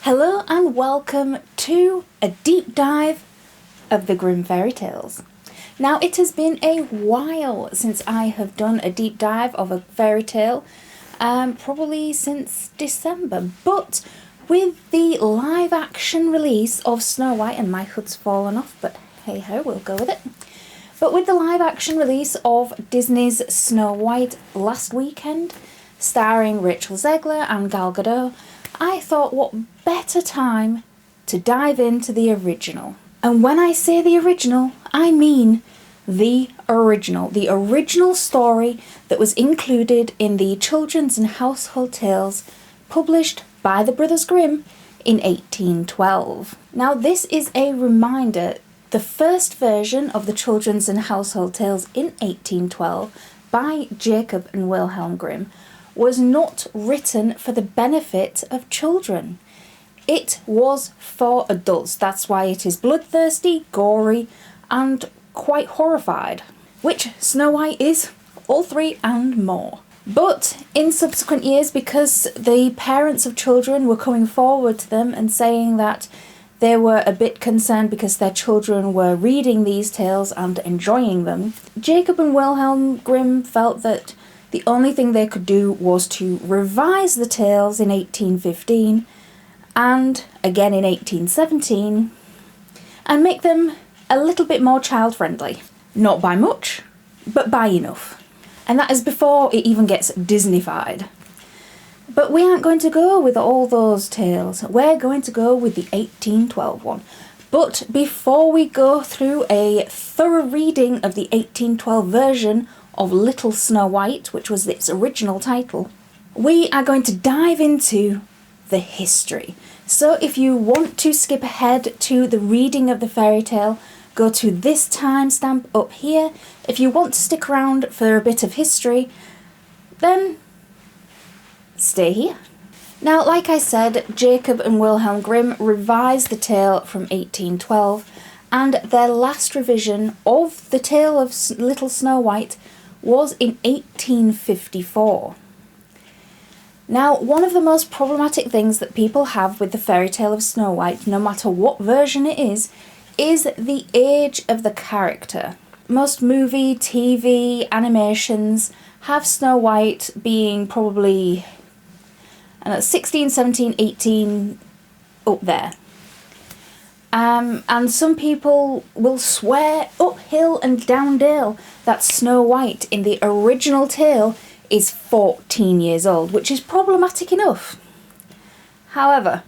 Hello and welcome to a deep dive of the Grimm fairy tales. Now, it has been a while since I have done a deep dive of a fairy tale, probably since December, but with the live action release of Snow White, and my hood's fallen off, but hey ho, we'll go with it. But with the live action release of Disney's Snow White last weekend, starring Rachel Zegler and Gal Gadot, I thought what better time to dive into the original. And when I say the original, I mean the original story that was included in the Children's and Household Tales published by the Brothers Grimm in 1812. Now, this is a reminder, the first version of the Children's and Household Tales in 1812 by Jacob and Wilhelm Grimm was not written for the benefit of children. It was for adults. That's why it is bloodthirsty, gory, and quite horrified, which Snow White is, all three and more. But in subsequent years, because the parents of children were coming forward to them and saying that they were a bit concerned because their children were reading these tales and enjoying them, Jacob and Wilhelm Grimm felt that the only thing they could do was to revise the tales in 1815 and again in 1817 and make them a little bit more child-friendly. Not by much, but by enough. And that is before it even gets Disneyfied. But we aren't going to go with all those tales. We're going to go with the 1812 one. But before we go through a thorough reading of the 1812 version of Little Snow White, which was its original title, we are going to dive into the history. So if you want to skip ahead to the reading of the fairy tale, go to this timestamp up here. If you want to stick around for a bit of history, then stay here. Now, like I said, Jacob and Wilhelm Grimm revised the tale from 1812, and their last revision of the tale of Little Snow White was in 1854. Now, one of the most problematic things that people have with the fairy tale of Snow White, no matter what version it is the age of the character. Most movie, TV, animations have Snow White being probably 16, 17, 18, up there. And some people will swear uphill and down dale that Snow White in the original tale is 14 years old, which is problematic enough. However,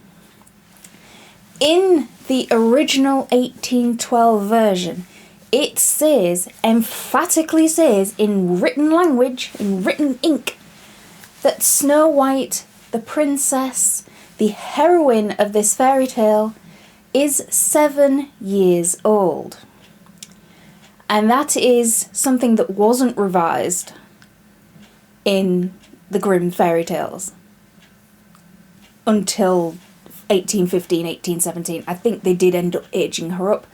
in the original 1812 version, it says, emphatically says, in written language, in written ink, that Snow White, the princess, the heroine of this fairy tale, is 7 years old. And that is something that wasn't revised in the Grimm fairy tales until 1815, 1817. I think they did end up aging her up.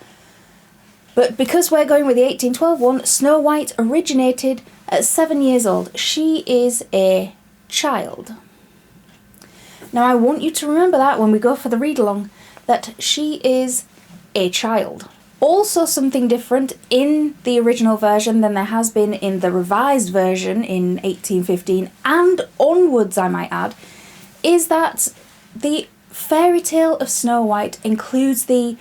But because we're going with the 1812 one, Snow White originated at 7 years old. She is a child. Now, I want you to remember that when we go for the read-along, that she is a child. Also, something different in the original version than there has been in the revised version in 1815 and onwards, I might add, is that the fairy tale of Snow White includes the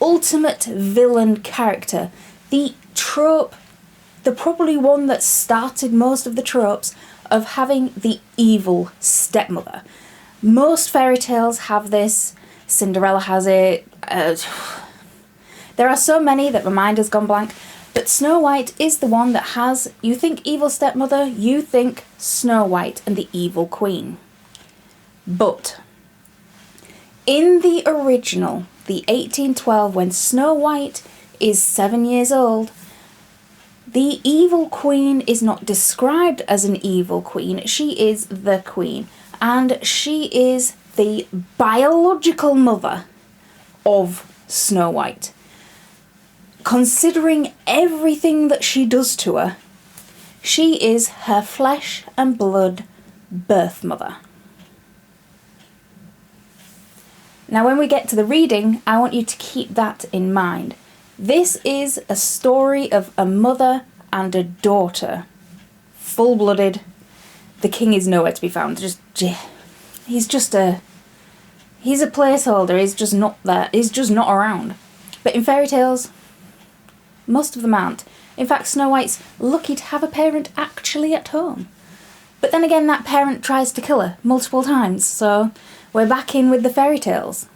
ultimate villain character, the trope, the probably one that started most of the tropes of having the evil stepmother. Most fairy tales have this. Cinderella has it. There are so many that my mind has gone blank, but Snow White is the one that has, you think evil stepmother, you think Snow White and the evil queen. But in the original, the 1812, when Snow White is 7 years old, the evil queen is not described as an evil queen. She is the queen, and she is the biological mother of Snow White. Considering everything that she does to her, she is her flesh and blood birth mother. Now when we get to the reading, I want you to keep that in mind. This is a story of a mother and a daughter. Full-blooded. The king is nowhere to be found. He's a placeholder. He's just not there. He's just not around. But in fairy tales, most of them aren't. In fact, Snow White's lucky to have a parent actually at home. But then again, that parent tries to kill her multiple times, so we're back in with the fairy tales.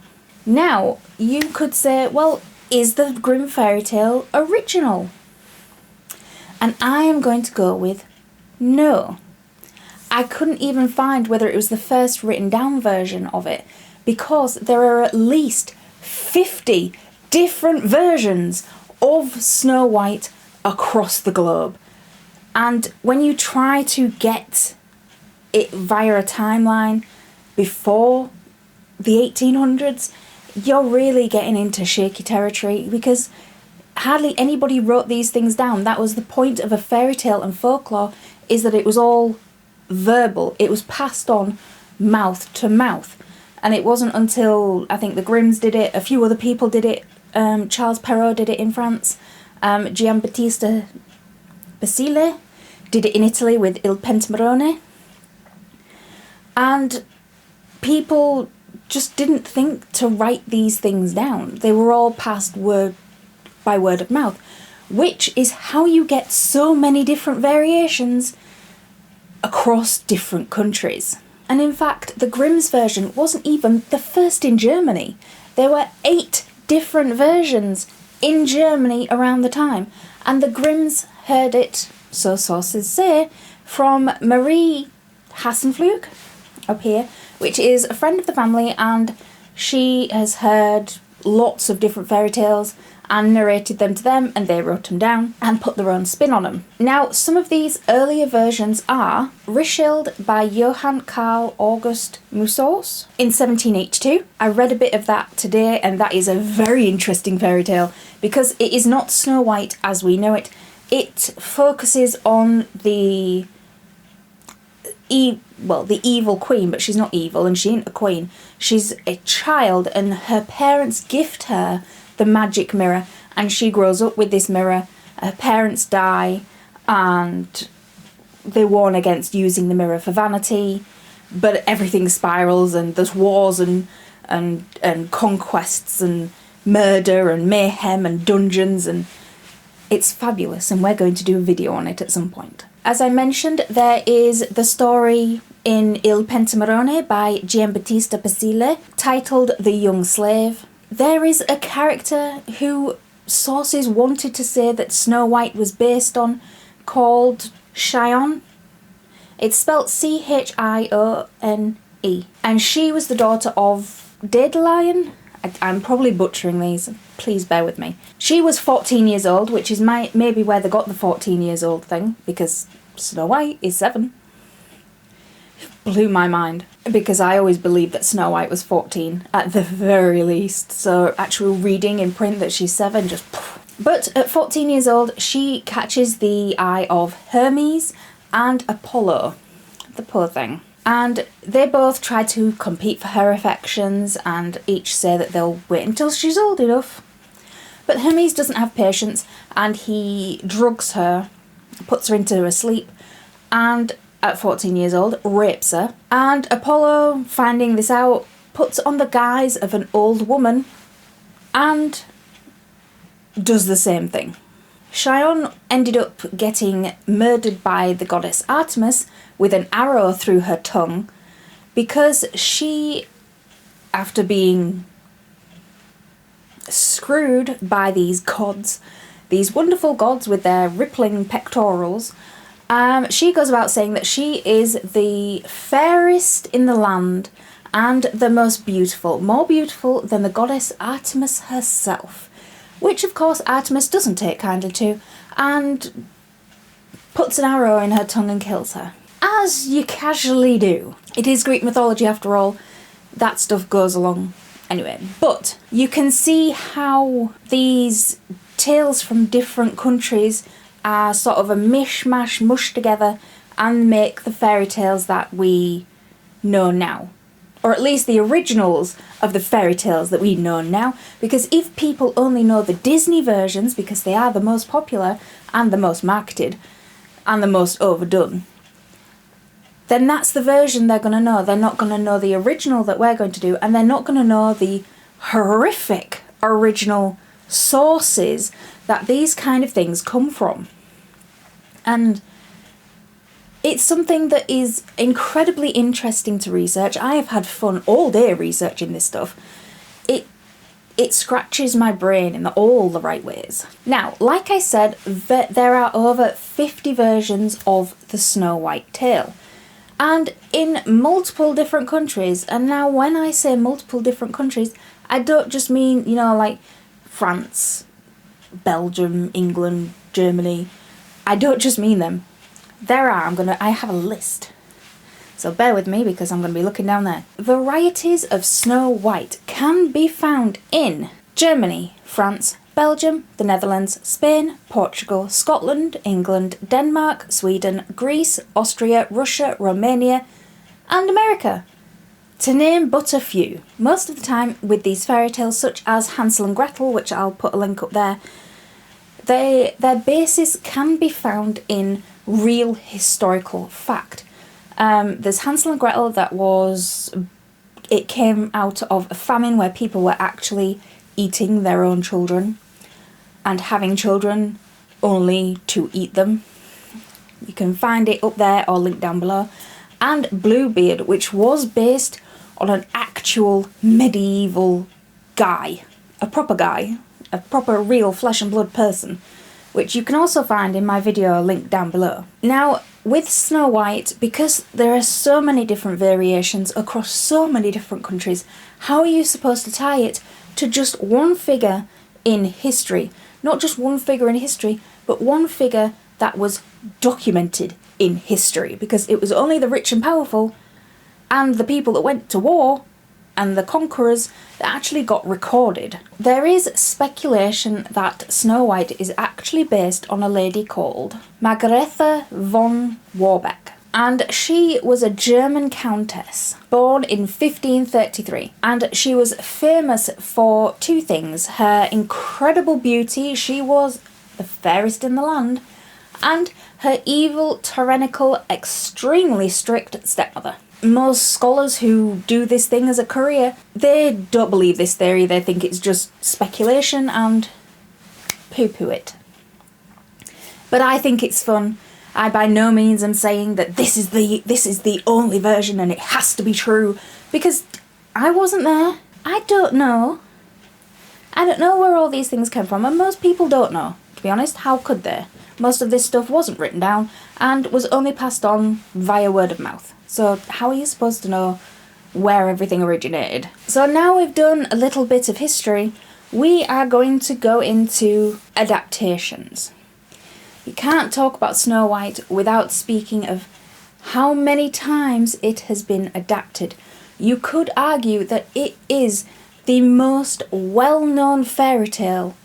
Now, you could say, well, is the Grimm fairy tale original? And I am going to go with no. I couldn't even find whether it was the first written down version of it, because there are at least 50 different versions of Snow White across the globe. And when you try to get it via a timeline before the 1800s, you're really getting into shaky territory, because hardly anybody wrote these things down. That was the point of a fairy tale and folklore, is that it was all verbal. It was passed on mouth to mouth. And it wasn't until, I think the Grimms did it, a few other people did it, Charles Perrault did it in France, Giambattista Basile did it in Italy with Il Pentamerone. And people just didn't think to write these things down. They were all passed word by word of mouth, which is how you get so many different variations across different countries. And in fact, the Grimm's version wasn't even the first in Germany. There were 8 different versions in Germany around the time, and the Grimms heard it, so sources say, from Marie Hassenflug up here, which is a friend of the family, and she has heard lots of different fairy tales and narrated them to them, and they wrote them down and put their own spin on them. Now, some of these earlier versions are Richeld by Johann Carl August Musaus in 1782. I read a bit of that today, and that is a very interesting fairy tale, because it is not Snow White as we know it. It focuses on the evil queen, but she's not evil and she ain't a queen. She's a child, and her parents gift her the magic mirror, and she grows up with this mirror. Her parents die, and they warn against using the mirror for vanity, but everything spirals, and there's wars and conquests and murder and mayhem and dungeons, and it's fabulous, and we're going to do a video on it at some point. As I mentioned, there is the story in Il Pentamerone by Giambattista Basile, titled The Young Slave. There is a character who sources wanted to say that Snow White was based on, called Chion. It's spelt Chione. And she was the daughter of Daedalion. I'm probably butchering these, please bear with me. She was 14 years old, which is maybe where they got the 14 years old thing, because Snow White is 7. Blew my mind, because I always believed that Snow White was 14 at the very least, so actual reading in print that she's 7 just poof. But at 14 years old, she catches the eye of Hermes and Apollo, the poor thing. And they both try to compete for her affections, and each say that they'll wait until she's old enough. But Hermes doesn't have patience, and he drugs her, puts her into a sleep, and at 14 years old, rapes her. And Apollo, finding this out, puts on the guise of an old woman and does the same thing. Chion ended up getting murdered by the goddess Artemis with an arrow through her tongue, because she, after being screwed by these gods, these wonderful gods with their rippling pectorals, she goes about saying that she is the fairest in the land and the most beautiful, more beautiful than the goddess Artemis herself, which of course Artemis doesn't take kindly to, and puts an arrow in her tongue and kills her. As you casually do. It is Greek mythology after all, that stuff goes along anyway. But you can see how these tales from different countries are sort of a mishmash, mushed together, and make the fairy tales that we know now. or at least the originals of the fairy tales that we know now, because if people only know the Disney versions, because they are the most popular and the most marketed and the most overdone, then that's the version they're going to know. They're not going to know the original that we're going to do, and they're not going to know the horrific original sources that these kind of things come from. And it's something that is incredibly interesting to research. I have had fun all day researching this stuff. It scratches my brain in all the right ways. Now, like I said, there are over 50 versions of the Snow White tale. And in multiple different countries. And now when I say multiple different countries, I don't just mean, like France, Belgium, England, Germany. I don't just mean them. I have a list. So bear with me because I'm going to be looking down there. Varieties of Snow White can be found in Germany, France, Belgium, the Netherlands, Spain, Portugal, Scotland, England, Denmark, Sweden, Greece, Austria, Russia, Romania, and America, to name but a few. Most of the time with these fairy tales, such as Hansel and Gretel, which I'll put a link up there, their basis can be found in real historical fact. There's Hansel and Gretel it came out of a famine where people were actually eating their own children and having children only to eat them. You can find it up there or linked down below. And Bluebeard, which was based on an actual medieval guy, a proper real flesh and blood person, which you can also find in my video linked down below. Now, with Snow White, because there are so many different variations across so many different countries, how are you supposed to tie it to just one figure in history? Not just one figure in history, but one figure that was documented in history, because it was only the rich and powerful and the people that went to war and the conquerors that actually got recorded. There is speculation that Snow White is actually based on a lady called Margaretha von Warbeck, and she was a German countess born in 1533, and she was famous for two things: her incredible beauty, she was the fairest in the land, and her evil, tyrannical, extremely strict stepmother. Most scholars who do this thing as a career, they don't believe this theory. They think it's just speculation and poo-poo it. But I think it's fun. I by no means am saying that this is the only version and it has to be true, because I wasn't there. I don't know. I don't know where all these things came from, and most people don't know. To be honest, how could they? Most of this stuff wasn't written down and was only passed on via word of mouth. So how are you supposed to know where everything originated? So now we've done a little bit of history, we are going to go into adaptations. You can't talk about Snow White without speaking of how many times it has been adapted. You could argue that it is the most well-known fairy tale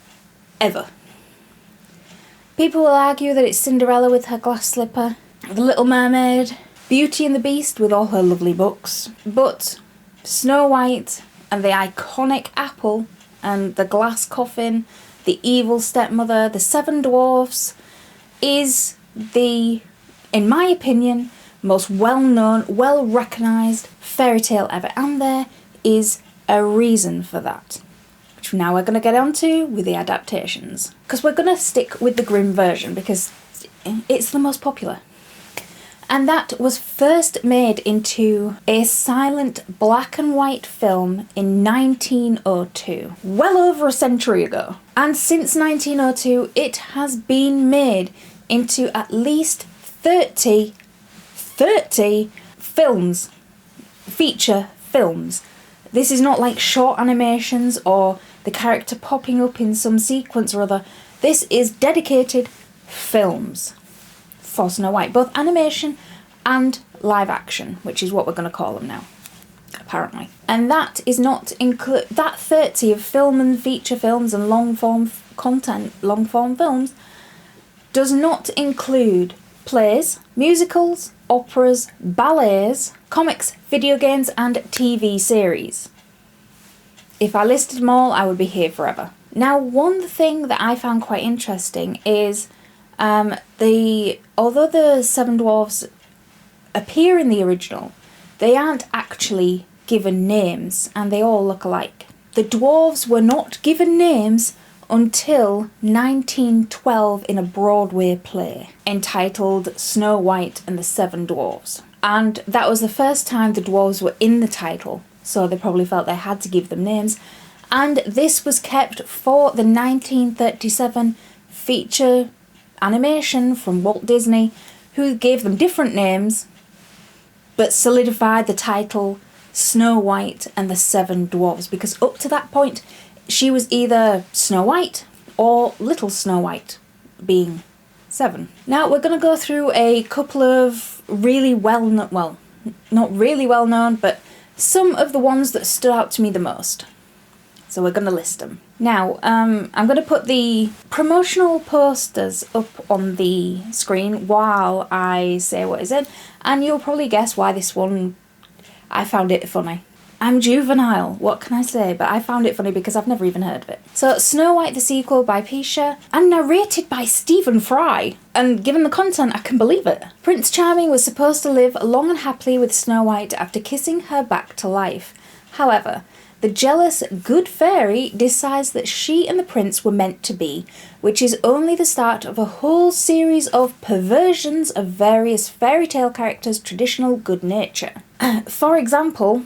ever. People will argue that it's Cinderella with her glass slipper, The Little Mermaid, Beauty and the Beast with all her lovely books, but Snow White and the iconic apple and the glass coffin, the evil stepmother, the seven dwarfs is the, in my opinion, most well-known, well-recognised fairy tale ever, and there is a reason for that, which now we're going to get onto with the adaptations, because we're going to stick with the Grimm version because it's the most popular. And that was first made into a silent black and white film in 1902, well over a century ago. And since 1902, it has been made into at least 30 films, feature films. This is not like short animations or the character popping up in some sequence or other. This is dedicated films for Snow White, both animation and live action, which is what we're going to call them now, apparently. And that is not include that 30 of film and feature films and long form content, long form films, does not include plays, musicals, operas, ballets, comics, video games, and TV series. If I listed them all, I would be here forever. Now, one thing that I found quite interesting is although the Seven Dwarves appear in the original, they aren't actually given names, and they all look alike. The dwarves were not given names until 1912 in a Broadway play entitled Snow White and the Seven Dwarves. And that was the first time the dwarves were in the title, so they probably felt they had to give them names. And this was kept for the 1937 feature animation from Walt Disney, who gave them different names, but solidified the title Snow White and the Seven Dwarves, because up to that point she was either Snow White or Little Snow White, being 7. Now we're going to go through a couple of really well-known, well, not really well-known, but some of the ones that stood out to me the most. So we're going to list them. Now, I'm going to put the promotional posters up on the screen while I say what is in, and you'll probably guess why this one, I found it funny. I'm juvenile, what can I say? But I found it funny because I've never even heard of it. So, Snow White the sequel by Pisha, and narrated by Stephen Fry. And given the content, I can believe it. Prince Charming was supposed to live long and happily with Snow White after kissing her back to life. However, the jealous good fairy decides that she and the prince were meant to be, which is only the start of a whole series of perversions of various fairy tale characters' traditional good nature. For example,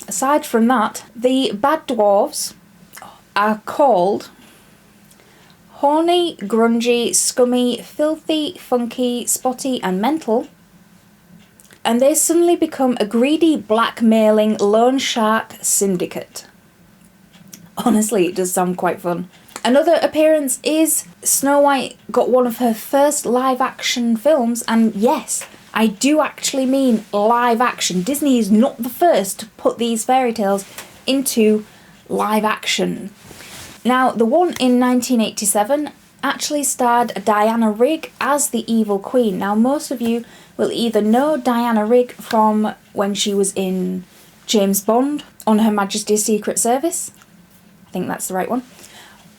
aside from that, the bad dwarves are called horny, grungy, scummy, filthy, funky, spotty, and mental. And they suddenly become a greedy, blackmailing loan shark syndicate. Honestly, it does sound quite fun. Another appearance is Snow White got one of her first live-action films, and yes, I do actually mean live-action. Disney is not the first to put these fairy tales into live-action. Now, the one in 1987 actually starred Diana Rigg as the evil queen. Now, most of you will either know Diana Rigg from when she was in James Bond on Her Majesty's Secret Service. I think that's the right one.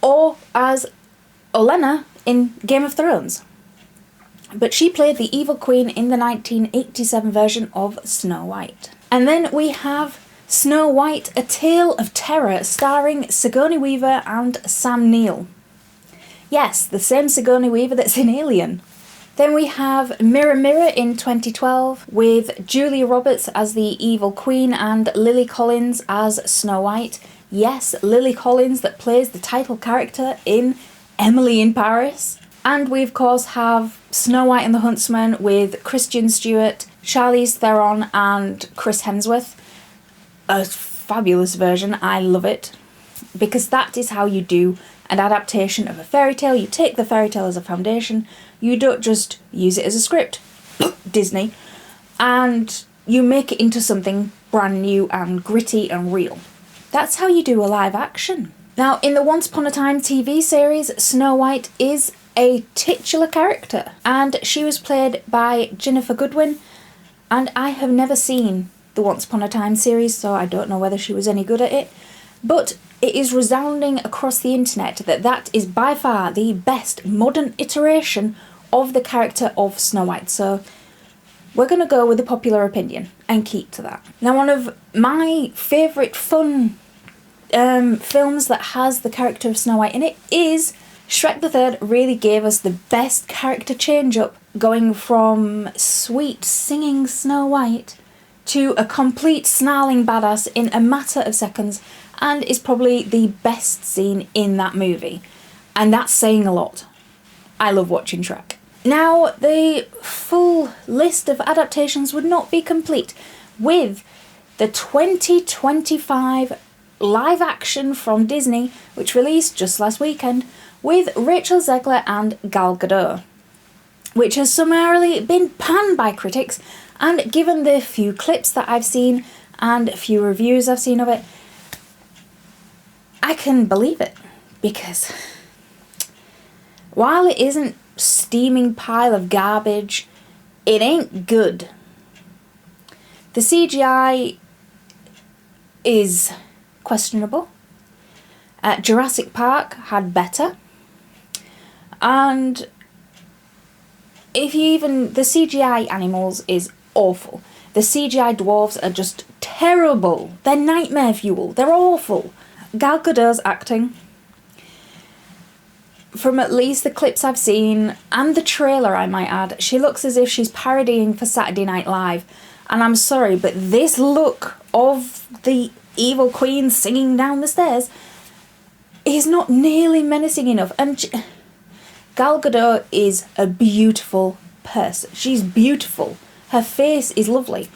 Or as Olenna in Game of Thrones. But she played the evil queen in the 1987 version of Snow White. And then we have Snow White, A Tale of Terror, starring Sigourney Weaver and Sam Neill. Yes, the same Sigourney Weaver that's in Alien. Then we have Mirror Mirror in 2012 with Julia Roberts as the evil queen and Lily Collins as Snow White. Yes, Lily Collins that plays the title character in Emily in Paris. And we of course have Snow White and the Huntsman with Kristen Stewart, Charlize Theron and Chris Hemsworth. A fabulous version, I love it. Because that is how you do an adaptation of a fairy tale. You take the fairy tale as a foundation, you don't just use it as a script, Disney, and you make it into something brand new and gritty and real. That's how you do a live action. Now, in the Once Upon a Time TV series, Snow White is a titular character, and she was played by Ginnifer Goodwin, and I have never seen the Once Upon a Time series, so I don't know whether she was any good at it, but it is resounding across the internet that that is by far the best modern iteration of the character of Snow White, so we're going to go with the popular opinion and keep to that. Now, one of my favourite fun films that has the character of Snow White in it is Shrek the Third. Really gave us the best character change-up, going from sweet singing Snow White to a complete snarling badass in a matter of seconds, and is probably the best scene in that movie. And that's saying a lot. I love watching Shrek. Now, the full list of adaptations would not be complete with the 2025 live action from Disney, which released just last weekend, with Rachel Zegler and Gal Gadot, which has summarily been panned by critics, and given the few clips that I've seen and a few reviews I've seen of it, I can believe it, because while it isn't steaming pile of garbage, it ain't good. The CGI is questionable. Jurassic Park had better. And the CGI animals is awful. The CGI dwarves are just terrible. They're nightmare fuel. They're awful. Gal Gadot's acting, from at least the clips I've seen, and the trailer I might add, she looks as if she's parodying for Saturday Night Live. And I'm sorry, but this look of the evil queen singing down the stairs is not nearly menacing enough. And Gal Gadot is a beautiful person. She's beautiful. Her face is lovely.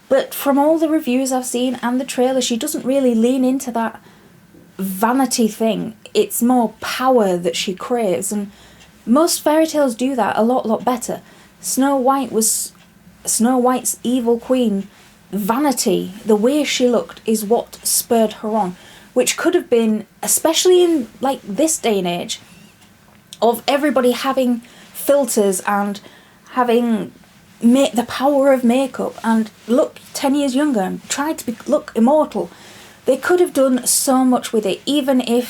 But from all the reviews I've seen and the trailer, she doesn't really lean into that vanity thing. It's more power that she craves, and most fairy tales do that a lot better. Snow White was Snow White's evil queen. Vanity, the way she looked, is what spurred her on, which could have been, especially in like this day and age, of everybody having filters and having the power of makeup and look 10 years younger and try to look immortal. They could have done so much with it, even in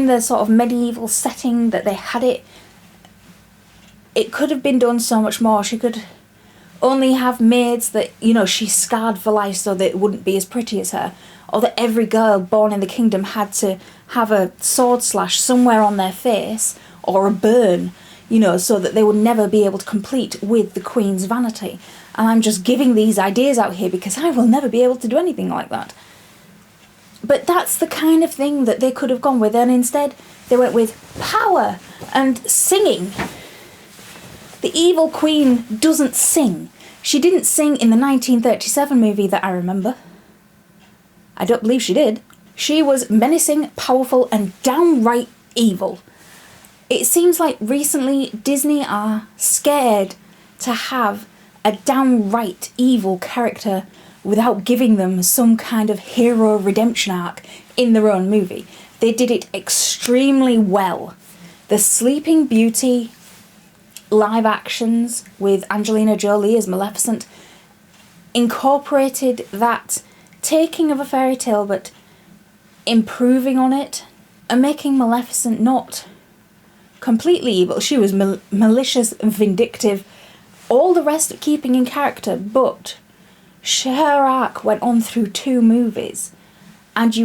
the sort of medieval setting that they had it. It could have been done so much more. She could only have maids that, she's scarred for life so that it wouldn't be as pretty as her. Or that every girl born in the kingdom had to have a sword slash somewhere on their face, or a burn, so that they would never be able to complete with the queen's vanity. And I'm just giving these ideas out here because I will never be able to do anything like that. But that's the kind of thing that they could have gone with, and instead they went with power and singing. The evil queen doesn't sing. She didn't sing in the 1937 movie that I remember. I don't believe she did. She was menacing, powerful, and downright evil. It seems like recently Disney are scared to have a downright evil character without giving them some kind of hero redemption arc in their own movie. They did it extremely well. The Sleeping Beauty live actions with Angelina Jolie as Maleficent incorporated that taking of a fairy tale but improving on it and making Maleficent not completely evil. She was malicious and vindictive, all the rest of keeping in character, but her arc went on through 2 movies, and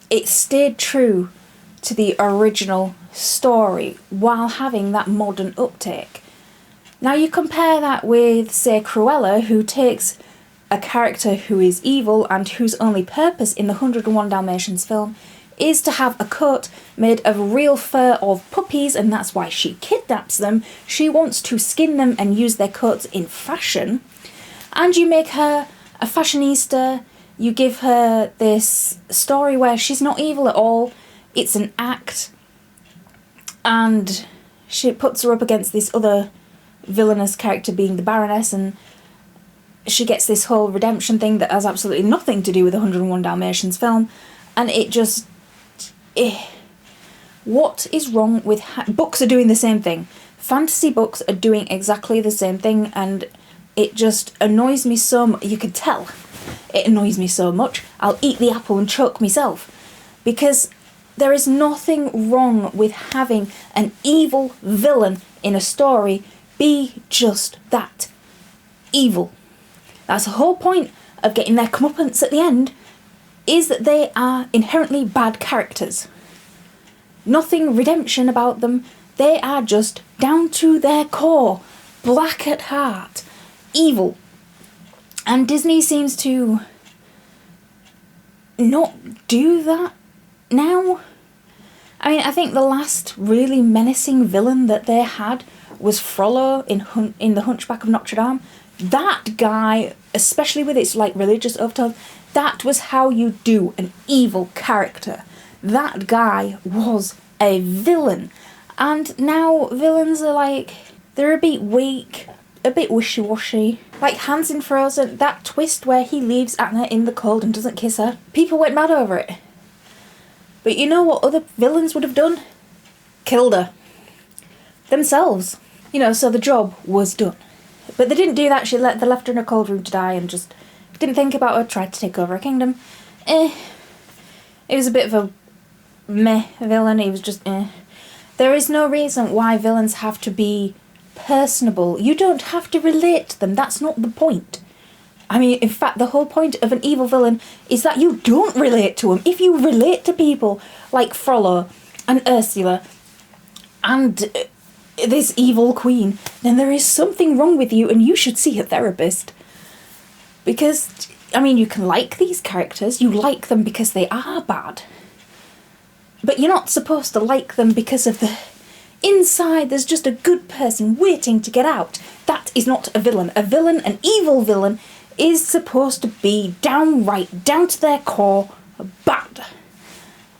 it stayed true to the original story while having that modern uptake. Now you compare that with, say, Cruella, who takes a character who is evil and whose only purpose in the 101 Dalmatians film is to have a coat made of real fur of puppies, and that's why she kidnaps them. She wants to skin them and use their coats in fashion. And you make her a fashionista, you give her this story where she's not evil at all, it's an act, and she puts her up against this other villainous character being the Baroness, and she gets this whole redemption thing that has absolutely nothing to do with the 101 Dalmatians film, and it just... What is wrong with... Books are doing the same thing. Fantasy books are doing exactly the same thing, and it just annoys me so much. You can tell it annoys me so much. I'll eat the apple and choke myself. Because there is nothing wrong with having an evil villain in a story be just that. Evil. That's the whole point of getting their comeuppance at the end, is that they are inherently bad characters. Nothing redemption about them. They are just, down to their core, black at heart, evil. And Disney seems to not do that now. I mean, I think the last really menacing villain that they had was Frollo in The Hunchback of Notre Dame. That guy, especially with its religious overtone, that was how you do an evil character. That guy was a villain. And now villains are they're a bit weak, a bit wishy-washy. Like Hans in Frozen, that twist where he leaves Anna in the cold and doesn't kiss her. People went mad over it. But you know what other villains would have done? Killed her. themselves. You know, so the job was done. But they didn't do that. They left her in a cold room to die and just didn't think about her, tried to take over a kingdom. It was a bit of a meh villain. He was just There is no reason why villains have to be personable. You don't have to relate to them. That's not the point. I mean, in fact, the whole point of an evil villain is that you don't relate to them. If you relate to people like Frollo and Ursula and this evil queen, then there is something wrong with you and you should see a therapist. Because, I mean, you can like these characters. You like them because they are bad. But you're not supposed to like them because of the inside there's just a good person waiting to get out. That is not a villain. A villain, an evil villain, is supposed to be downright, down to their core, bad.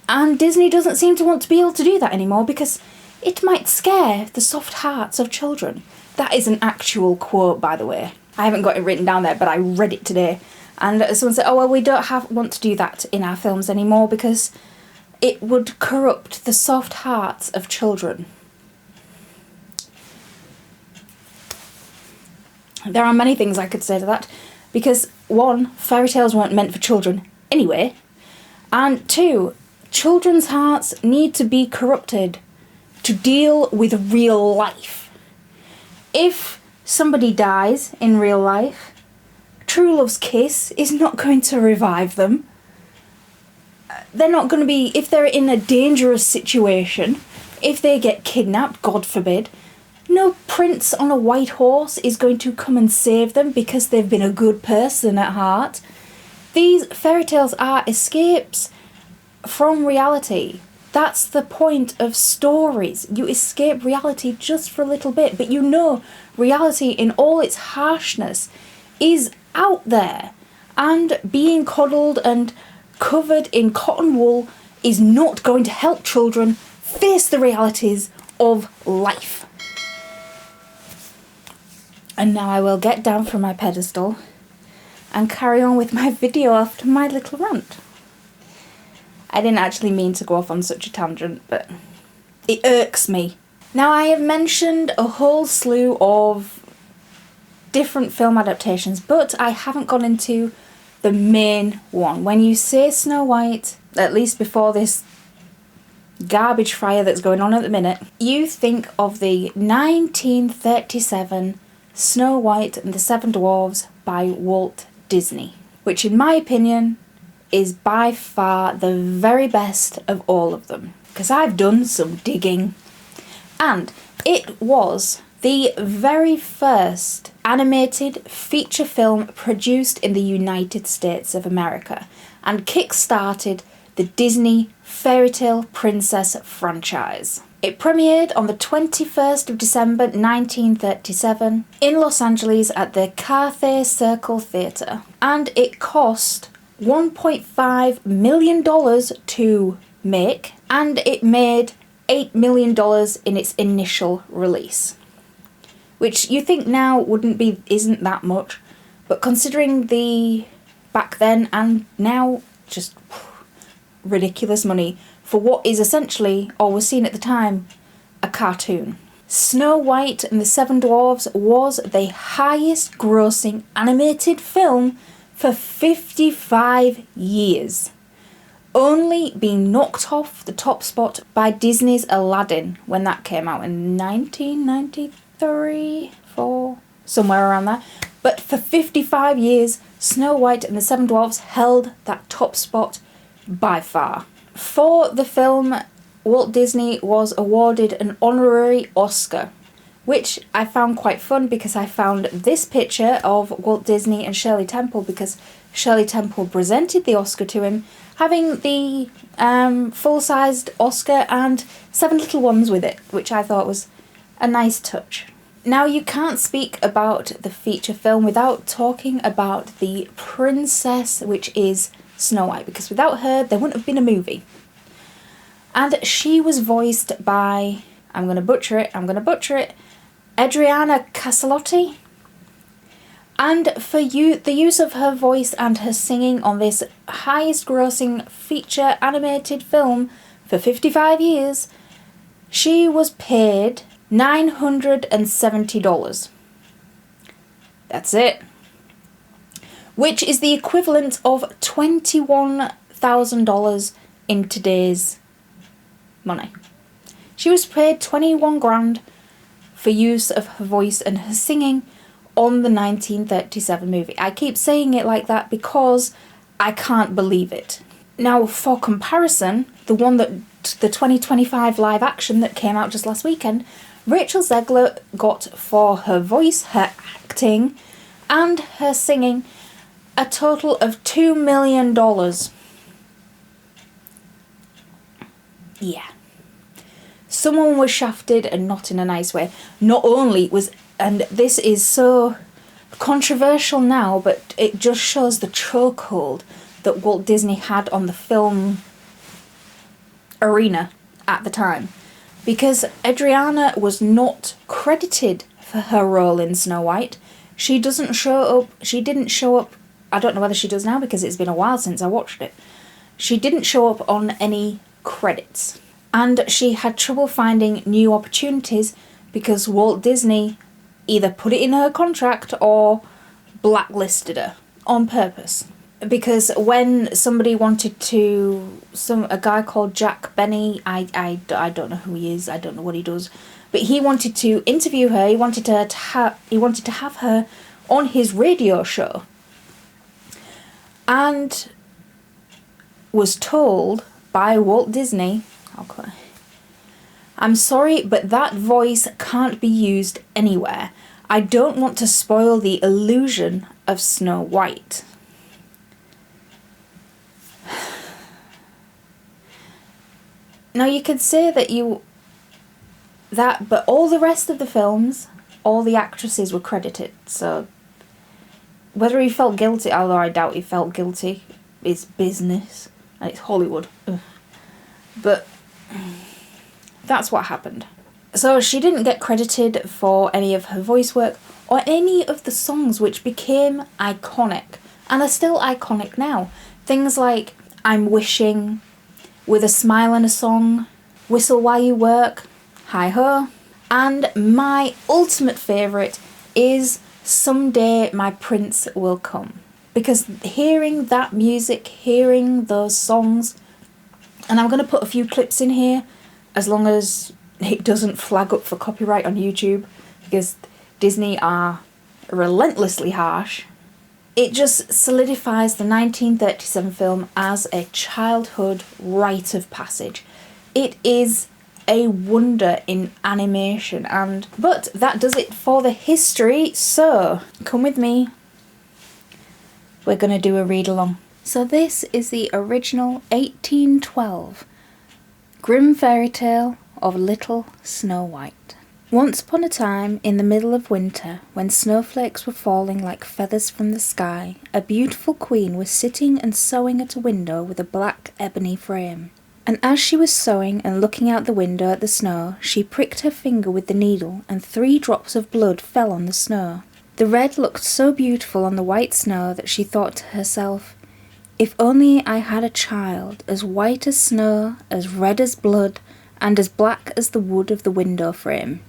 And Disney doesn't seem to want to be able to do that anymore because it might scare the soft hearts of children. That is an actual quote, by the way. I haven't got it written down there, but I read it today. And someone said, oh, well, we don't want to do that in our films anymore because it would corrupt the soft hearts of children. There are many things I could say to that. Because, one, fairy tales weren't meant for children anyway. And two, children's hearts need to be corrupted to deal with real life. If somebody dies in real life, true love's kiss is not going to revive them. They're not going to be, if they're in a dangerous situation, if they get kidnapped, God forbid, no prince on a white horse is going to come and save them because they've been a good person at heart. These fairy tales are escapes from reality. That's the point of stories. You escape reality just for a little bit, but you know reality in all its harshness is out there. And being coddled and covered in cotton wool is not going to help children face the realities of life. And now I will get down from my pedestal and carry on with my video after my little rant. I didn't actually mean to go off on such a tangent, but it irks me. Now, I have mentioned a whole slew of different film adaptations, but I haven't gone into the main one. When you say Snow White, at least before this garbage fire that's going on at the minute, you think of the 1937 Snow White and the Seven Dwarves by Walt Disney, which in my opinion is by far the very best of all of them, because I've done some digging. And it was the very first animated feature film produced in the United States of America and kick-started the Disney Fairytale Princess franchise. It premiered on the 21st of December 1937 in Los Angeles at the Cathay Circle Theatre, and it cost $1.5 million to make, and it made $8 million in its initial release. Which you think now isn't that much, but considering the back then and now, just ridiculous money for what is essentially, or was seen at the time, a cartoon. Snow White and the Seven Dwarves was the highest grossing animated film for 55 years, only being knocked off the top spot by Disney's Aladdin when that came out in 1993, 4, somewhere around there. But for 55 years, Snow White and the Seven Dwarfs held that top spot by far. For the film, Walt Disney was awarded an honorary Oscar, which I found quite fun because I found this picture of Walt Disney and Shirley Temple because Shirley Temple presented the Oscar to him, having the full-sized Oscar and 7 little ones with it, which I thought was a nice touch. Now, you can't speak about the feature film without talking about the princess, which is Snow White, because without her, there wouldn't have been a movie. And she was voiced by, I'm going to butcher it, Adriana Caselotti. And for the use of her voice and her singing on this highest grossing feature animated film for 55 years, she was paid $970. That's it. Which is the equivalent of $21,000 in today's money. She was paid 21 grand for use of her voice and her singing on the 1937 movie. I keep saying it like that because I can't believe it. Now, for comparison, the 2025 live action that came out just last weekend, Rachel Zegler got for her voice, her acting, and her singing a total of $2 million. Yeah. Someone was shafted, and not in a nice way. Not only was, and this is so controversial now, but it just shows the chokehold that Walt Disney had on the film arena at the time. Because Adriana was not credited for her role in Snow White. She didn't show up, I don't know whether she does now because it's been a while since I watched it. She didn't show up on any credits. And she had trouble finding new opportunities because Walt Disney either put it in her contract or blacklisted her on purpose. Because when somebody wanted to, a guy called Jack Benny, I don't know who he is, I don't know what he does, but he wanted to interview her, he wanted to have her on his radio show, and was told by Walt Disney, okay, I'm sorry, but that voice can't be used anywhere. I don't want to spoil the illusion of Snow White. Now you could say but all the rest of the films, all the actresses were credited, so whether he felt guilty, although I doubt he felt guilty, it's business, and it's Hollywood. Ugh. But that's what happened. So she didn't get credited for any of her voice work or any of the songs which became iconic, and are still iconic now. Things like I'm Wishing, With a Smile and a Song, Whistle While You Work, Hi Ho, and my ultimate favourite is Someday My Prince Will Come. Because hearing that music, hearing those songs, and I'm going to put a few clips in here as long as it doesn't flag up for copyright on YouTube, because Disney are relentlessly harsh. It just solidifies the 1937 film as a childhood rite of passage. It is a wonder in animation, but that does it for the history, so come with me. We're going to do a read-along. So this is the original 1812 Grimm fairy tale of Little Snow White. Once upon a time, in the middle of winter, when snowflakes were falling like feathers from the sky, a beautiful queen was sitting and sewing at a window with a black ebony frame. And as she was sewing and looking out the window at the snow, she pricked her finger with the needle, and 3 drops of blood fell on the snow. The red looked so beautiful on the white snow that she thought to herself, if only I had a child, as white as snow, as red as blood, and as black as the wood of the window frame.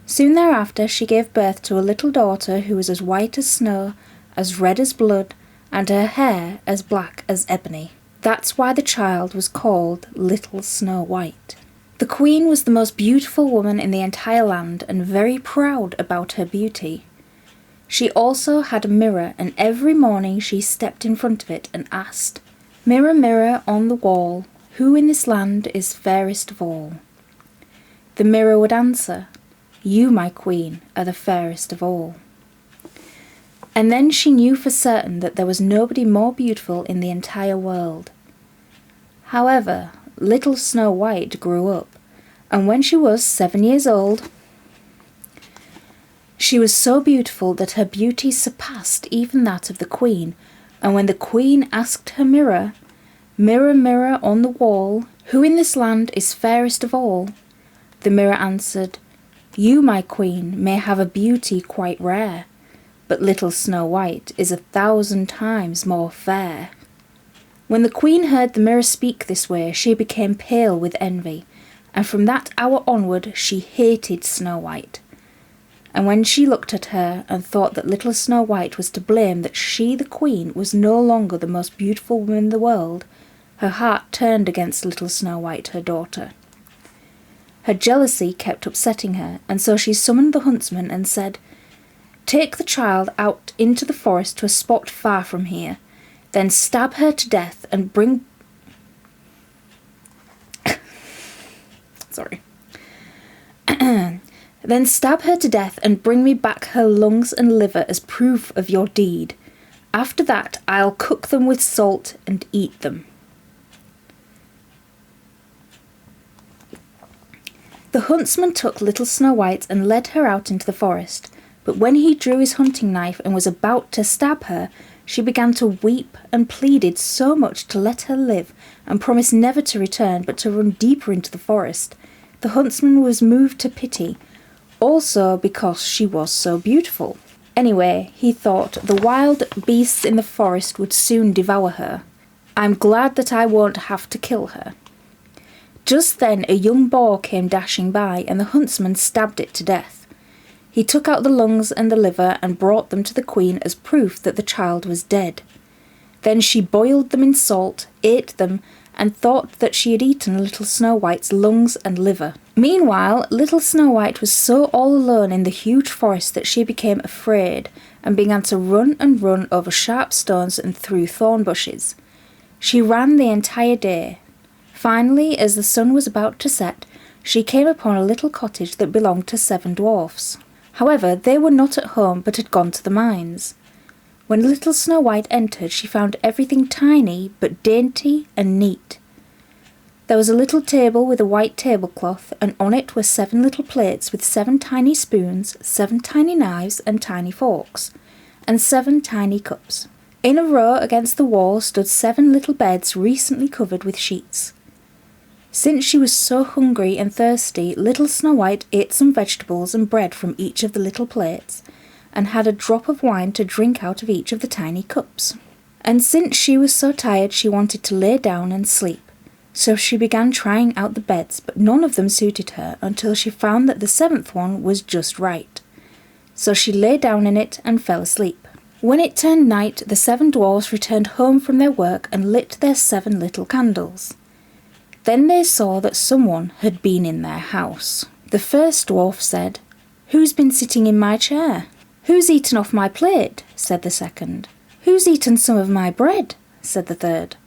Soon thereafter she gave birth to a little daughter who was as white as snow, as red as blood, and her hair as black as ebony. That's why the child was called Little Snow White. The queen was the most beautiful woman in the entire land, and very proud about her beauty. She also had a mirror, and every morning she stepped in front of it and asked, Mirror, mirror on the wall, who in this land is fairest of all? The mirror would answer, You, my queen, are the fairest of all. And then she knew for certain that there was nobody more beautiful in the entire world. However, little Snow White grew up, and when she was 7 years old, she was so beautiful that her beauty surpassed even that of the queen, and when the queen asked her mirror, Mirror, mirror on the wall, who in this land is fairest of all? The mirror answered, You, my queen, may have a beauty quite rare, but little Snow White is 1,000 times more fair. When the queen heard the mirror speak this way, she became pale with envy, and from that hour onward she hated Snow White. And when she looked at her and thought that little Snow White was to blame that she, the queen, was no longer the most beautiful woman in the world, her heart turned against little Snow White, her daughter. Her jealousy kept upsetting her, and so she summoned the huntsman and said, "Take the child out into the forest to a spot far from here, then stab her to death and bring..." Sorry. "Then stab her to death and bring me back her lungs and liver as proof of your deed. After that I'll cook them with salt and eat them." The huntsman took little Snow White and led her out into the forest, but when he drew his hunting knife and was about to stab her, she began to weep and pleaded so much to let her live and promised never to return but to run deeper into the forest. The huntsman was moved to pity, also because she was so beautiful. Anyway, he thought the wild beasts in the forest would soon devour her. "I'm glad that I won't have to kill her." Just then a young boar came dashing by, and the huntsman stabbed it to death. He took out the lungs and the liver and brought them to the queen as proof that the child was dead. Then she boiled them in salt, ate them, and thought that she had eaten little Snow White's lungs and liver. Meanwhile, little Snow White was so all alone in the huge forest that she became afraid and began to run and run over sharp stones and through thorn bushes. She ran the entire day. Finally, as the sun was about to set, she came upon a little cottage that belonged to 7 dwarfs. However, they were not at home but had gone to the mines. When little Snow White entered, she found everything tiny but dainty and neat. There was a little table with a white tablecloth, and on it were 7 little plates with 7 tiny spoons, 7 tiny knives and tiny forks, and 7 tiny cups. In a row against the wall stood 7 little beds recently covered with sheets. Since she was so hungry and thirsty, little Snow White ate some vegetables and bread from each of the little plates, and had a drop of wine to drink out of each of the tiny cups. And since she was so tired, she wanted to lay down and sleep. So she began trying out the beds, but none of them suited her until she found that the 7th one was just right. So she lay down in it and fell asleep. When it turned night, the 7 dwarfs returned home from their work and lit their 7 little candles. Then they saw that someone had been in their house. The first dwarf said, "Who's been sitting in my chair?" "Who's eaten off my plate?" said the second. "Who's eaten some of my bread?" said the third.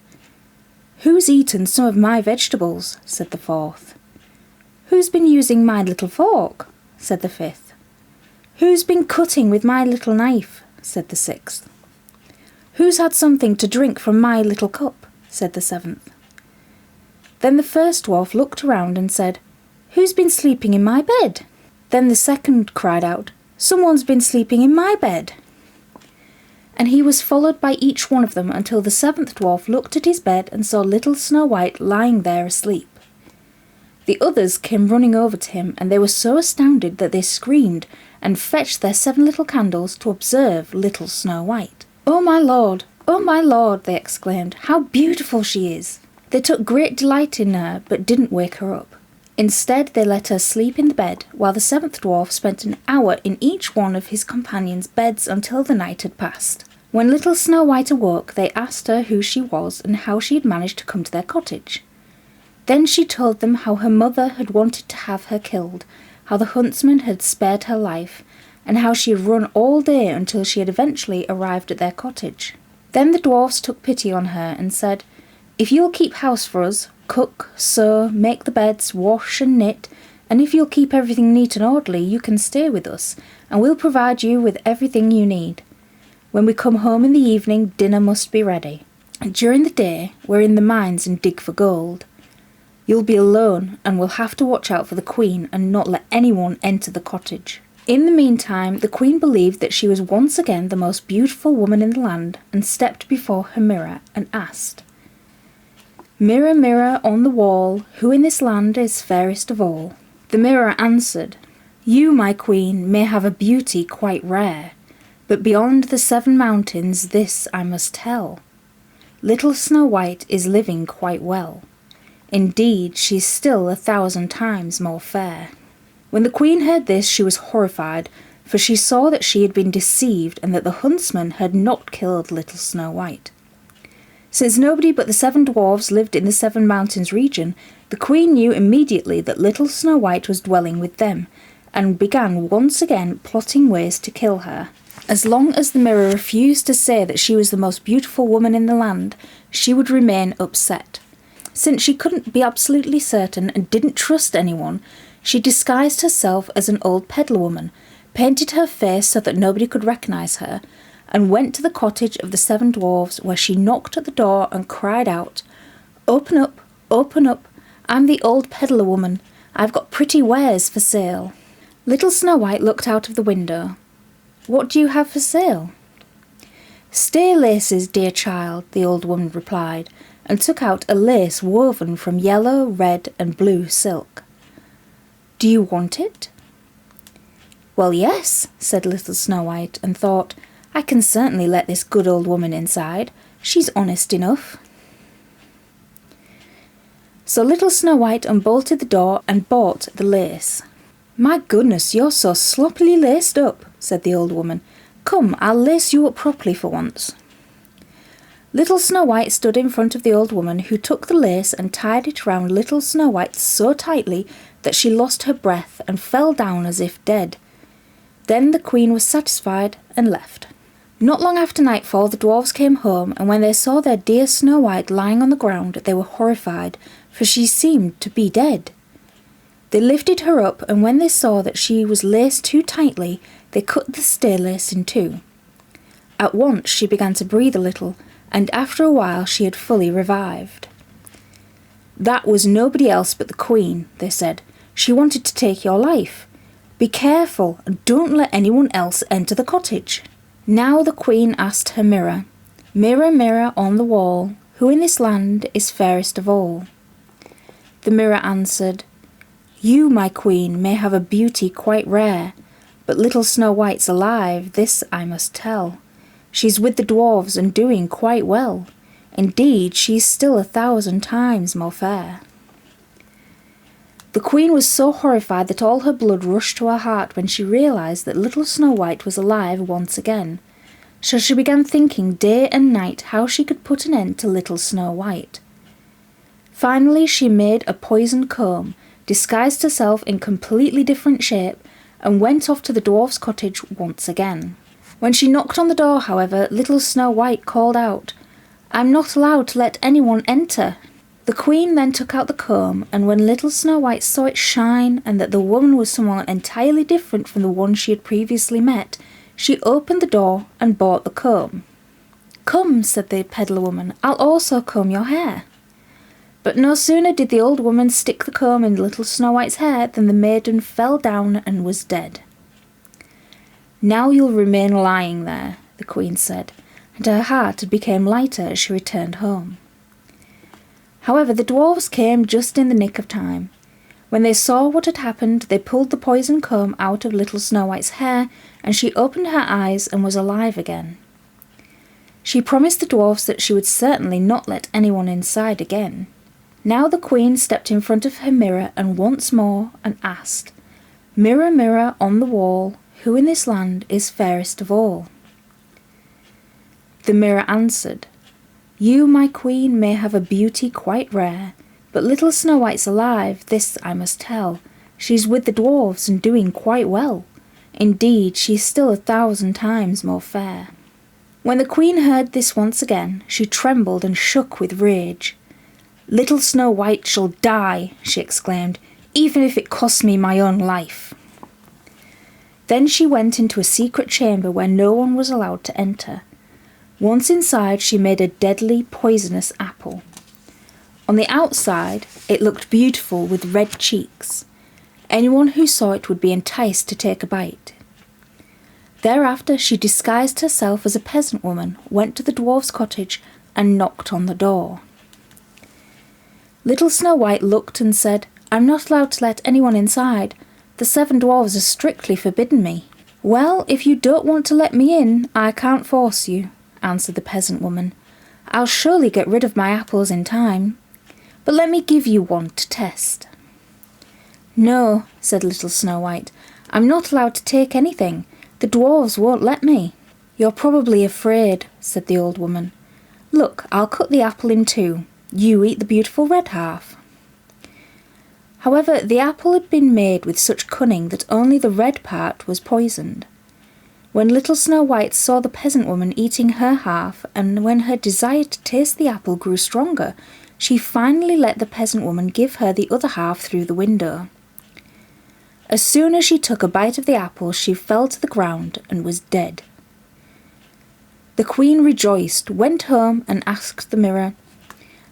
"Who's eaten some of my vegetables?" said the fourth. "Who's been using my little fork?" said the fifth. "Who's been cutting with my little knife?" said the sixth. "Who's had something to drink from my little cup?" said the 7th. Then the first dwarf looked around and said, "Who's been sleeping in my bed?" Then the second cried out, "Someone's been sleeping in my bed." And he was followed by each one of them until the 7th dwarf looked at his bed and saw little Snow White lying there asleep. The others came running over to him, and they were so astounded that they screamed and fetched their 7 little candles to observe little Snow White. "Oh my lord, they exclaimed, "how beautiful she is!" They took great delight in her, but didn't wake her up. Instead, they let her sleep in the bed, while the 7th dwarf spent an hour in each one of his companions' beds until the night had passed. When little Snow White awoke, they asked her who she was and how she had managed to come to their cottage. Then she told them how her mother had wanted to have her killed, how the huntsman had spared her life, and how she had run all day until she had eventually arrived at their cottage. Then the dwarfs took pity on her and said, "If you'll keep house for us, cook, sew, make the beds, wash and knit, and if you'll keep everything neat and orderly, you can stay with us, and we'll provide you with everything you need. When we come home in the evening, dinner must be ready. And during the day, we're in the mines and dig for gold. You'll be alone, and we'll have to watch out for the queen and not let anyone enter the cottage." In the meantime, the queen believed that she was once again the most beautiful woman in the land, and stepped before her mirror and asked, "Mirror, mirror on the wall, who in this land is fairest of all?" The mirror answered, "You, my queen, may have a beauty quite rare, but beyond the 7 mountains this I must tell. Little Snow White is living quite well. Indeed, she's still 1,000 times more fair." When the queen heard this, she was horrified, for she saw that she had been deceived and that the huntsman had not killed little Snow White. Since nobody but the 7 dwarves lived in the 7 mountains region, the queen knew immediately that little Snow White was dwelling with them, and began once again plotting ways to kill her. As long as the mirror refused to say that she was the most beautiful woman in the land, she would remain upset. Since she couldn't be absolutely certain and didn't trust anyone, she disguised herself as an old peddler woman, painted her face so that nobody could recognise her, and went to the cottage of the 7 dwarves, where she knocked at the door and cried out, "Open up, open up, I'm the old peddler woman. I've got pretty wares for sale." Little Snow White looked out of the window. "What do you have for sale?" "Stay laces, dear child," the old woman replied, and took out a lace woven from yellow, red and blue silk. "Do you want it?" "Well, yes," said little Snow White, and thought, "I can certainly let this good old woman inside. She's honest enough." So little Snow White unbolted the door and bought the lace. "My goodness, you're so sloppily laced up," said the old woman. "Come, I'll lace you up properly for once." Little Snow White stood in front of the old woman, who took the lace and tied it round little Snow White so tightly that she lost her breath and fell down as if dead. Then the queen was satisfied and left. Not long after nightfall the dwarves came home, and when they saw their dear Snow White lying on the ground, they were horrified, for she seemed to be dead. They lifted her up, and when they saw that she was laced too tightly, they cut the stay lace in two. At once she began to breathe a little, and after a while she had fully revived. "That was nobody else but the queen," they said. "She wanted to take your life. Be careful, and don't let anyone else enter the cottage." Now the queen asked her mirror, "Mirror, mirror on the wall, who in this land is fairest of all?" The mirror answered, "You, my queen, may have a beauty quite rare, but little Snow White's alive, this I must tell. She's with the dwarves and doing quite well. Indeed, she's still 1,000 times more fair." The queen was so horrified that all her blood rushed to her heart when she realised that little Snow White was alive once again. So she began thinking day and night how she could put an end to little Snow White. Finally she made a poisoned comb, disguised herself in completely different shape, and went off to the dwarf's cottage once again. When she knocked on the door, however, little Snow White called out, "I'm not allowed to let anyone enter." The queen then took out the comb, and when little Snow White saw it shine and that the woman was someone entirely different from the one she had previously met, she opened the door and bought the comb. "Come," said the peddler woman, "I'll also comb your hair." But no sooner did the old woman stick the comb in little Snow White's hair than the maiden fell down and was dead. "Now you'll remain lying there," the queen said, and her heart became lighter as she returned home. However, the dwarves came just in the nick of time. When they saw what had happened, they pulled the poison comb out of little Snow White's hair, and she opened her eyes and was alive again. She promised the dwarves that she would certainly not let anyone inside again. Now the queen stepped in front of her mirror and once more and asked, "Mirror, mirror on the wall, who in this land is fairest of all?" The mirror answered, "You, my queen, may have a beauty quite rare, but little Snow White's alive, this I must tell. She's with the dwarves and doing quite well. Indeed, she's still 1,000 times more fair." When the queen heard this once again, she trembled and shook with rage. "Little Snow White shall die," she exclaimed, "even if it costs me my own life." Then she went into a secret chamber where no one was allowed to enter. Once inside, she made a deadly, poisonous apple. On the outside, it looked beautiful with red cheeks. Anyone who saw it would be enticed to take a bite. Thereafter, she disguised herself as a peasant woman, went to the dwarf's cottage, and knocked on the door. Little Snow White looked and said, "I'm not allowed to let anyone inside. The 7 dwarves have strictly forbidden me." "Well, if you don't want to let me in, I can't force you," answered the peasant woman. "I'll surely get rid of my apples in time. but let me give you one to test." "No," said little Snow White, "I'm not allowed to take anything. The dwarves won't let me." "You're probably afraid," said the old woman. "Look, I'll cut the apple in two. You eat the beautiful red half." However, the apple had been made with such cunning that only the red part was poisoned. When little Snow White saw the peasant woman eating her half, and when her desire to taste the apple grew stronger, she finally let the peasant woman give her the other half through the window. As soon as she took a bite of the apple, she fell to the ground and was dead. The queen rejoiced, went home and asked the mirror,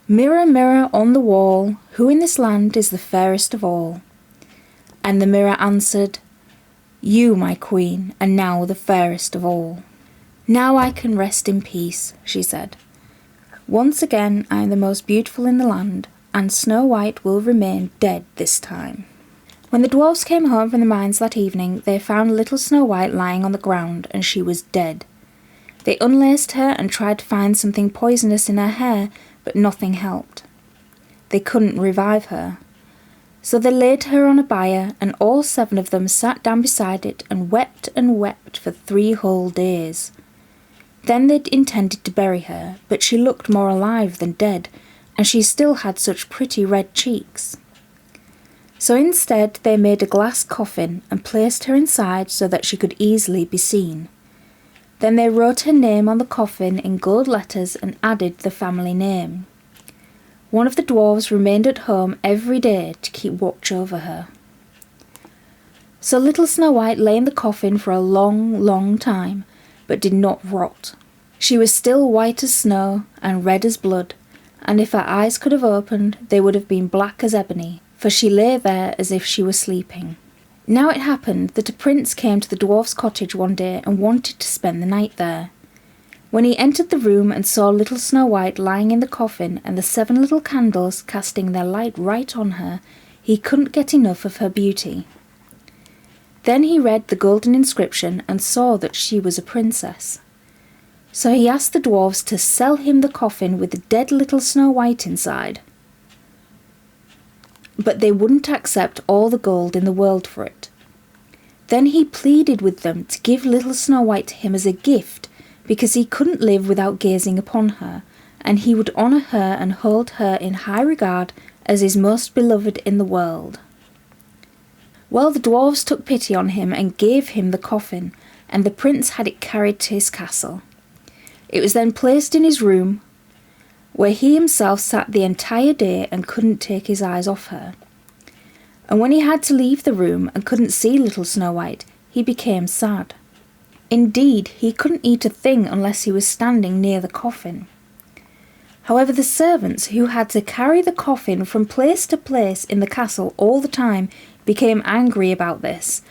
"Mirror, mirror on the wall, who in this land is the fairest of all?" And the mirror answered, "You, my queen, are now the fairest of all." "Now I can rest in peace," she said. "Once again I am the most beautiful in the land, and Snow White will remain dead this time." When the dwarves came home from the mines that evening, they found little Snow White lying on the ground, and she was dead. They unlaced her and tried to find something poisonous in her hair, but nothing helped. They couldn't revive her. So they laid her on a bier, and all 7 of them sat down beside it and wept for 3 whole days. Then they intended to bury her, but she looked more alive than dead, and she still had such pretty red cheeks. So instead they made a glass coffin and placed her inside so that she could easily be seen. Then they wrote her name on the coffin in gold letters and added the family name. One of the dwarves remained at home every day to keep watch over her. So little Snow White lay in the coffin for a long, long time, but did not rot. She was still white as snow and red as blood, and if her eyes could have opened, they would have been black as ebony, for she lay there as if she were sleeping. Now it happened that a prince came to the dwarf's cottage one day and wanted to spend the night there. When he entered the room and saw little Snow White lying in the coffin and the 7 little candles casting their light right on her, he couldn't get enough of her beauty. Then he read the golden inscription and saw that she was a princess. So he asked the dwarves to sell him the coffin with the dead little Snow White inside. But they wouldn't accept all the gold in the world for it. Then he pleaded with them to give little Snow White to him as a gift, because he couldn't live without gazing upon her, and he would honour her and hold her in high regard as his most beloved in the world. Well, the dwarves took pity on him and gave him the coffin, and the prince had it carried to his castle. It was then placed in his room, where he himself sat the entire day and couldn't take his eyes off her. And when he had to leave the room and couldn't see little Snow White, he became sad. Indeed, he couldn't eat a thing unless he was standing near the coffin. However, the servants, who had to carry the coffin from place to place in the castle all the time, became angry about this,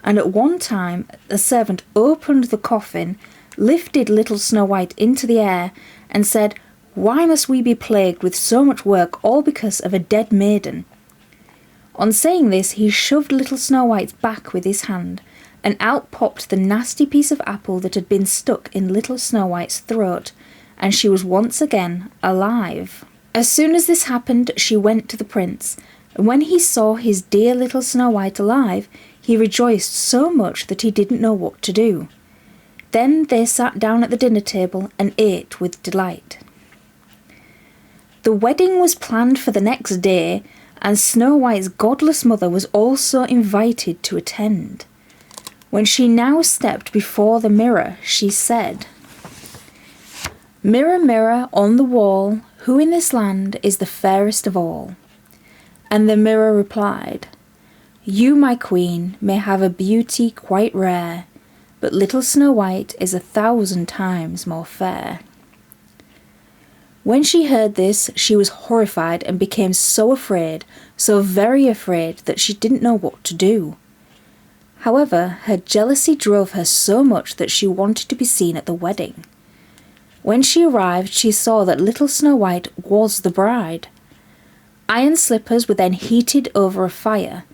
and at one time a servant opened the coffin, lifted little Snow White into the air, and said, "Why must we be plagued with so much work, all because of a dead maiden?" On saying this, he shoved little Snow White's back with his hand, and out popped the nasty piece of apple that had been stuck in little Snow White's throat, and she was once again alive. As soon as this happened, she went to the prince, and when he saw his dear little Snow White alive, he rejoiced so much that he didn't know what to do. Then they sat down at the dinner table and ate with delight. The wedding was planned for the next day, and Snow White's godless mother was also invited to attend. When she now stepped before the mirror, she said, "Mirror, mirror on the wall, who in this land is the fairest of all?" And the mirror replied, "You, my queen, may have a beauty quite rare, but little Snow White is 1,000 times more fair." When she heard this, she was horrified and became so afraid, so very afraid, that she didn't know what to do. However, her jealousy drove her so much that she wanted to be seen at the wedding. When she arrived, she saw that little Snow White was the bride. Iron slippers were then heated over a fire.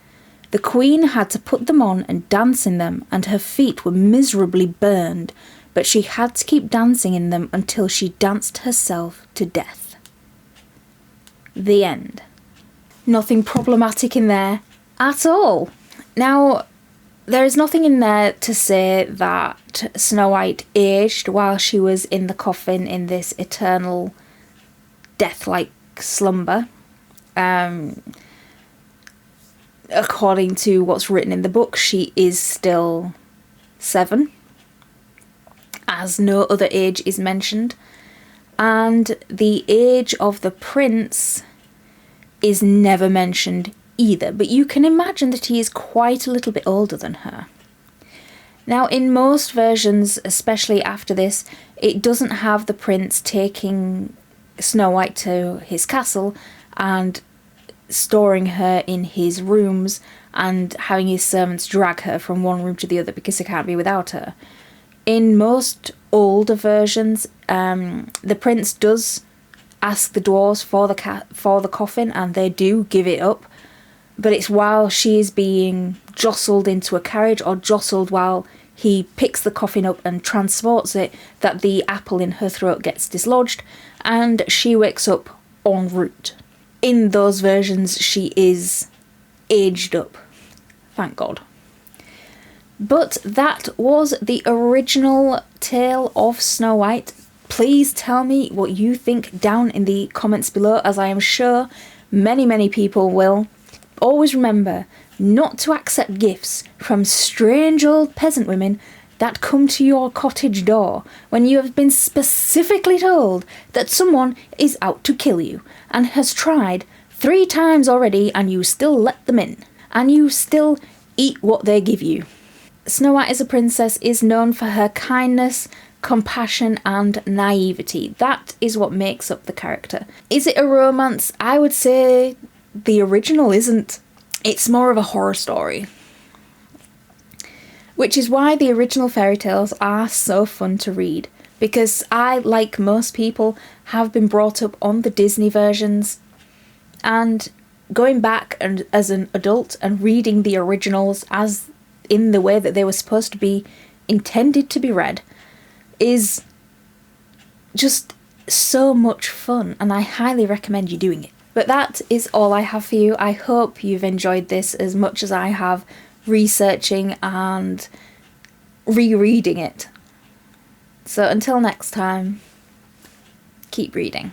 The queen had to put them on and dance in them, and her feet were miserably burned, but she had to keep dancing in them until she danced herself to death. The end. Nothing problematic in there at all. Now, there is nothing in there to say that Snow White aged while she was in the coffin in this eternal death-like slumber. According to what's written in the book, she is still 7, as no other age is mentioned. And the age of the prince is never mentioned either, but you can imagine that he is quite a little bit older than her. Now, in most versions, especially after this, it doesn't have the prince taking Snow White to his castle and storing her in his rooms and having his servants drag her from one room to the other because they can't be without her. In most older versions, the prince does ask the dwarves for the coffin, and they do give it up, but it's while she is being jostled into a carriage or jostled while he picks the coffin up and transports it that the apple in her throat gets dislodged and she wakes up en route. In those versions, she is aged up. Thank God. But that was the original tale of Snow White. Please tell me what you think down in the comments below, as I am sure many people will. Always remember not to accept gifts from strange old peasant women that come to your cottage door when you have been specifically told that someone is out to kill you and has tried 3 times already, and you still let them in and you still eat what they give you. Snow White as a princess is known for her kindness, compassion and naivety. That is what makes up the character. Is it a romance? I would say the original isn't. It's more of a horror story. Which is why the original fairy tales are so fun to read. Because I, like most people, have been brought up on the Disney versions. And going back and as an adult and reading the originals as in the way that they were supposed to be intended to be read is just so much fun, and I highly recommend you doing it. But that is all I have for you. I hope you've enjoyed this as much as I have researching and rereading it. So until next time, keep reading.